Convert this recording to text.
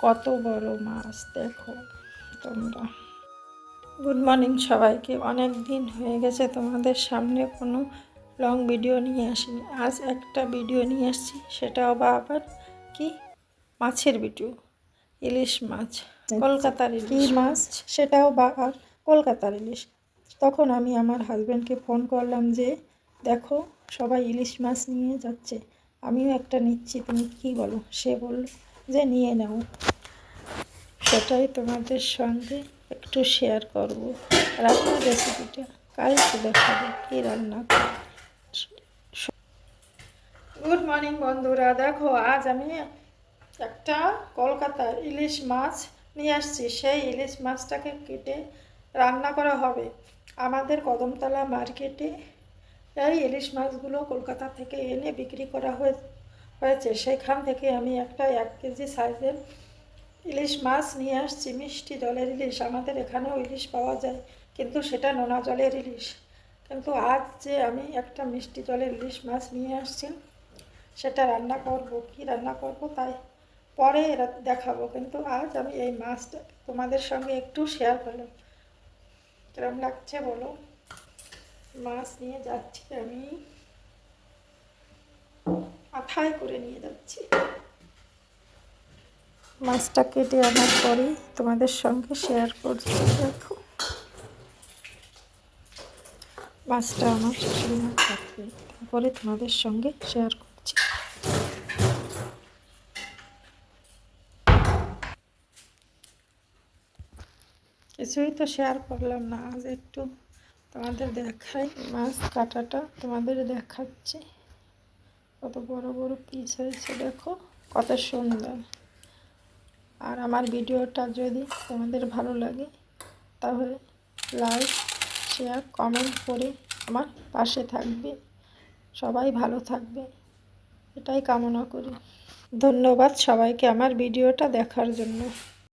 কত বড় মাছ দেখো তোমরা। গুড মর্নিং সবাইকে। অনেক দিন হয়ে গেছে তোমাদের সামনে কোনো লং ভিডিও নিয়ে আসিনি। আজ একটা ভিডিও নিয়ে আসছি, সেটাও আবার কি মাছের ভিডিও। ইলিশ মাছ, কলকাতার ইলিশ মাছ, সেটাও আর কলকাতার ইলিশ। তখন আমি আমার হাজব্যান্ডকে ফোন করলাম যে দেখো সবাই ইলিশ মাছ নিয়ে যাচ্ছে, আমিও একটা নিচ্ছি, তুমি কী বলো? সে বলল যে নিয়ে নাও। সেটাই তোমাদের সঙ্গে একটু শেয়ার করব। রান্নার রেসিপিটা কালকে দেখাবো কী রান্না করি। গুড মর্নিং বন্ধুরা, দেখো আজ আমি একটা কলকাতার ইলিশ মাছ নিয়ে আসছি। সেই ইলিশ মাছটাকে কেটে রান্না করা হবে। আমাদের কদমতলা মার্কেটে এই ইলিশ মাছগুলো কলকাতা থেকে এনে বিক্রি করা হয়েছে। সেখান থেকে আমি একটা 1 কেজি সাইজের ইলিশ মাছ নিয়ে আসছি। মিষ্টি জলের ইলিশ, আমাদের এখানেও ইলিশ পাওয়া যায়, কিন্তু সেটা নোনা জলের ইলিশ। কিন্তু আজ যে আমি একটা মিষ্টি জলের ইলিশ মাছ নিয়ে আসছি, সেটা রান্না করব। কি রান্না করব তাই পরে দেখাবো, কিন্তু আজ আমি এই মাছটা তোমাদের সঙ্গে একটু শেয়ার করলাম। কিরম লাগছে বলো? মাছ নিয়ে যাচ্ছি আমি, মাথায় করে নিয়ে যাচ্ছি। মাছটা কেটে আনার পরেই তোমাদের সঙ্গে শেয়ার করছি। দেখো মাছটা আমার শাশুড়িমা কাটবে, তারপরে তোমাদের সঙ্গে শেয়ার করছি। কিছুই তো শেয়ার করলাম না, আজ একটু তোমাদের দেখাই। মাছ কাটাটা তোমাদের দেখাচ্ছি। কত বড় বড় পিস হয়েছে দেখো, কত সুন্দর। আর আমার ভিডিওটা যদি তোমাদের ভালো লাগে তাহলে লাইক, শেয়ার, কমেন্ট করে আমার পাশে থাকবে। সবাই ভালো থাকবে, এটাই কামনা করি। ধন্যবাদ সবাইকে আমার ভিডিওটা দেখার জন্য।